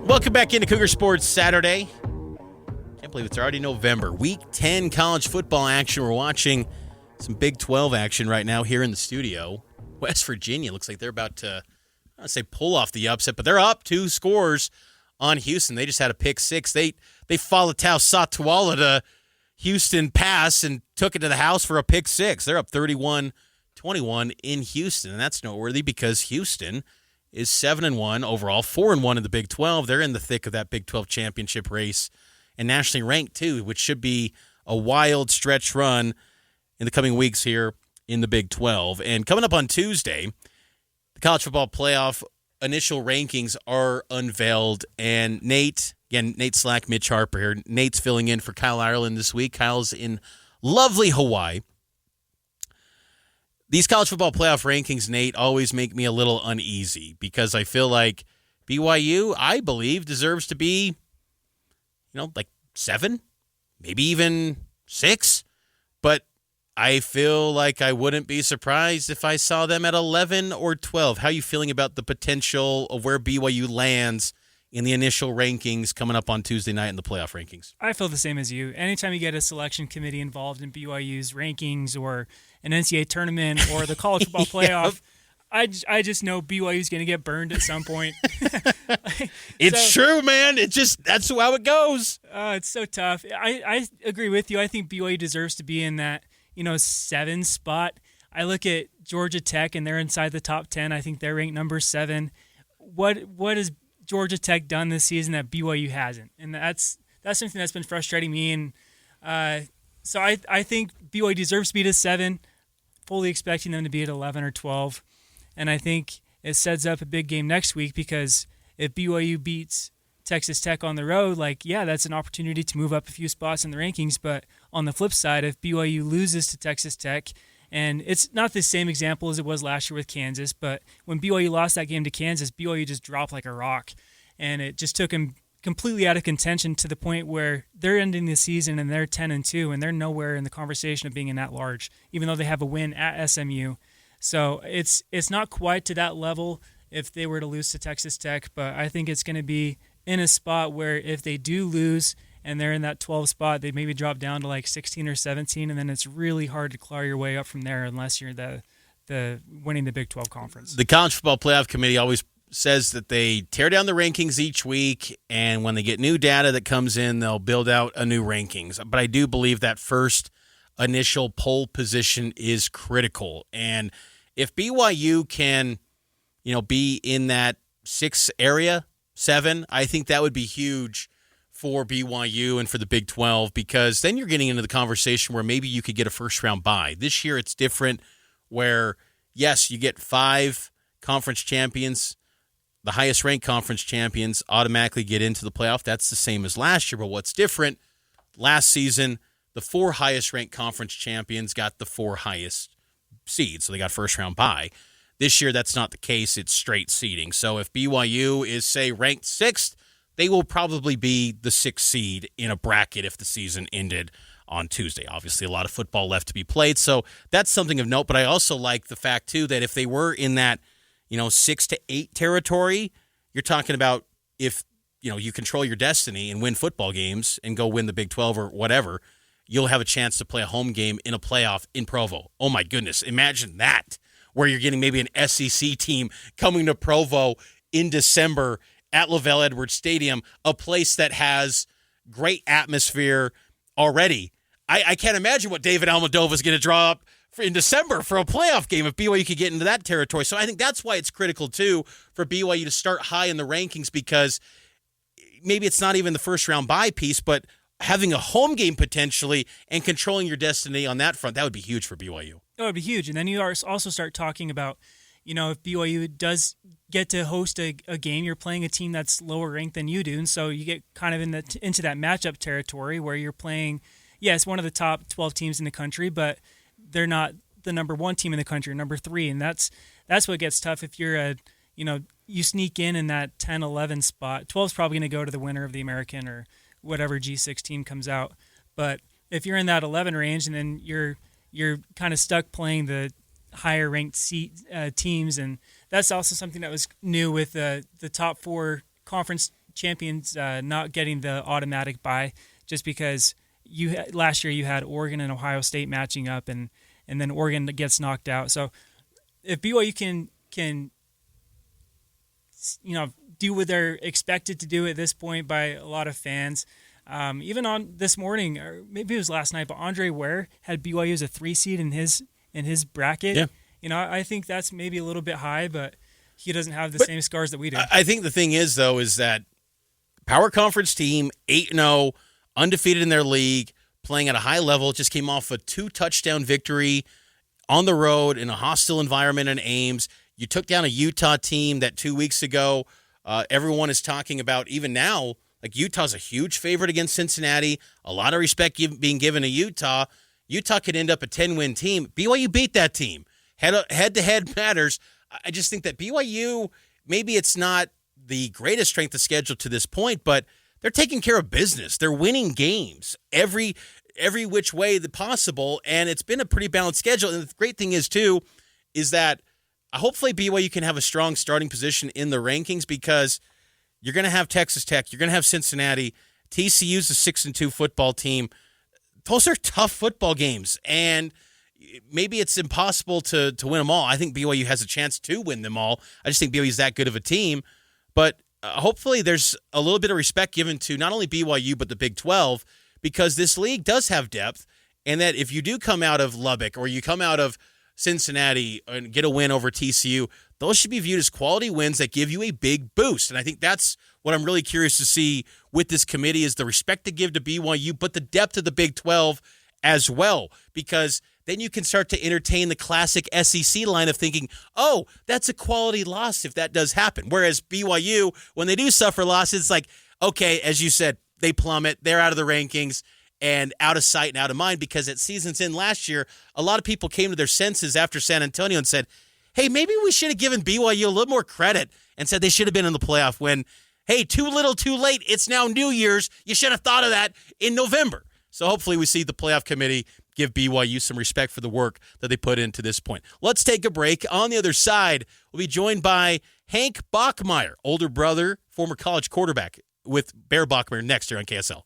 Welcome back into Cougar Sports Saturday. Can't believe it's already November. Week 10 college football action. We're watching some Big 12 action right now here in the studio. West Virginia looks like they're about to, I don't say pull off the upset, but they're up 2 scores on Houston. They just had a pick 6. They Falatau Satuala to Houston pass and took it to the house for a pick 6. They're up 31-21 in Houston, and that's noteworthy because Houston is 7-1 overall, 4-1 in the Big 12. They're in the thick of that Big 12 championship race and nationally ranked too, which should be a wild stretch run in the coming weeks here in the Big 12. And coming up on Tuesday, the college football playoff initial rankings are unveiled. And Nate Slack, Mitch Harper here. Nate's filling in for Kyle Ireland this week. Kyle's in lovely Hawaii. These college football playoff rankings, Nate, always make me a little uneasy because I feel like BYU, I believe, deserves to be, like 7, maybe even 6. But I feel like I wouldn't be surprised if I saw them at 11 or 12. How are you feeling about the potential of where BYU lands in the initial rankings coming up on Tuesday night in the playoff rankings? I feel the same as you. Anytime you get a selection committee involved in BYU's rankings or an NCAA tournament or the college football playoff, I just know BYU's going to get burned at some point. It's true, man. That's how it goes. It's so tough. I agree with you. I think BYU deserves to be in that 7 spot. I look at Georgia Tech and they're inside the top 10. I think they're ranked number 7. What has Georgia Tech done this season that BYU hasn't? And that's something that's been frustrating me. And so I think BYU deserves to be at 7, fully expecting them to be at 11 or 12. And I think it sets up a big game next week because if BYU beats Texas Tech on the road, that's an opportunity to move up a few spots in the rankings. But on the flip side, if BYU loses to Texas Tech, and it's not the same example as it was last year with Kansas, but when BYU lost that game to Kansas, BYU just dropped like a rock. And it just took them completely out of contention to the point where they're ending the season and they're 10-2, and they're nowhere in the conversation of being in that large, even though they have a win at SMU. So it's not quite to that level if they were to lose to Texas Tech, but I think it's going to be in a spot where if they do lose and they're in that 12 spot, they maybe drop down to 16 or 17, and then it's really hard to claw your way up from there unless you're the winning the Big 12 conference. The College Football Playoff Committee always says that they tear down the rankings each week, and when they get new data that comes in, they'll build out a new rankings. But I do believe that first initial poll position is critical. And if BYU can, be in that 6 area, 7, I think that would be huge for BYU and for the Big 12, because then you're getting into the conversation where maybe you could get a first-round bye. This year it's different where, yes, you get 5 conference champions. The highest-ranked conference champions automatically get into the playoff. That's the same as last year, but what's different, last season, the 4 highest-ranked conference champions got the 4 highest seeds, so they got first-round bye. This year, that's not the case. It's straight seeding. So if BYU is, say, ranked 6th, they will probably be the 6th seed in a bracket if the season ended on Tuesday. Obviously, a lot of football left to be played, so that's something of note. But I also like the fact, too, that if they were in that 6 to 8 territory, you're talking about if you control your destiny and win football games and go win the Big 12 or whatever, you'll have a chance to play a home game in a playoff in Provo. Oh, my goodness. Imagine that, where you're getting maybe an SEC team coming to Provo in December at LaVell Edwards Stadium, a place that has great atmosphere already. I can't imagine what David Almodovar is going to draw up in December for a playoff game if BYU could get into that territory. So I think that's why it's critical, too, for BYU to start high in the rankings, because maybe it's not even the first-round bye piece, but having a home game potentially and controlling your destiny on that front, that would be huge for BYU. That would be huge. And then you also start talking about, if BYU does get to host a game, you're playing a team that's lower ranked than you do. And so you get kind of into that matchup territory where you're playing, yes, one of the top 12 teams in the country, but they're not the number 1 team in the country, or number 3. And that's what gets tough if you're you sneak in that 10-11 spot. 12 is probably going to go to the winner of the American or whatever G6 team comes out. But if you're in that 11 range and then you're kind of stuck playing the higher ranked teams, and that's also something that was new with the top 4 conference champions not getting the automatic bye just because last year you had Oregon and Ohio State matching up, and then Oregon gets knocked out. So if BYU can do what they're expected to do at this point by a lot of fans. Even on this morning, or maybe it was last night, but Andre Ware had BYU as a 3 seed in his bracket. Yeah. I think that's maybe a little bit high, but he doesn't have the same scars that we do. I think the thing is, though, is that power conference team, 8-0, undefeated in their league, playing at a high level, just came off a 2-touchdown victory on the road in a hostile environment in Ames. You took down a Utah team that 2 weeks ago everyone is talking about, even now, like Utah's a huge favorite against Cincinnati. A lot of respect being given to Utah. Utah could end up a 10-win team. BYU beat that team. Head-to-head matters. I just think that BYU, maybe it's not the greatest strength of schedule to this point, but they're taking care of business. They're winning games every which way possible, and it's been a pretty balanced schedule. And the great thing is, too, is that hopefully BYU can have a strong starting position in the rankings, because you're going to have Texas Tech, you're going to have Cincinnati, TCU's a 6-2 football team. Those are tough football games, and maybe it's impossible to win them all. I think BYU has a chance to win them all. I just think BYU is that good of a team. But hopefully there's a little bit of respect given to not only BYU but the Big 12, because this league does have depth, and that if you do come out of Lubbock or you come out of Cincinnati and get a win over TCU, those should be viewed as quality wins that give you a big boost. And I think that's what I'm really curious to see with this committee, is the respect to give to BYU, but the depth of the Big 12 as well, because then you can start to entertain the classic SEC line of thinking, oh, that's a quality loss if that does happen. Whereas BYU, when they do suffer losses, it's like, okay, as you said, they plummet, they're out of the rankings, and out of sight and out of mind, because at season's end last year, a lot of people came to their senses after San Antonio and said, hey, maybe we should have given BYU a little more credit and said they should have been in the playoff, when, hey, too little, too late. It's now New Year's. You should have thought of that in November. So hopefully we see the playoff committee give BYU some respect for the work that they put into this point. Let's take a break. On the other side, we'll be joined by Hank Bachmeier, older brother, former college quarterback with Bear Bachmeier, next year on KSL.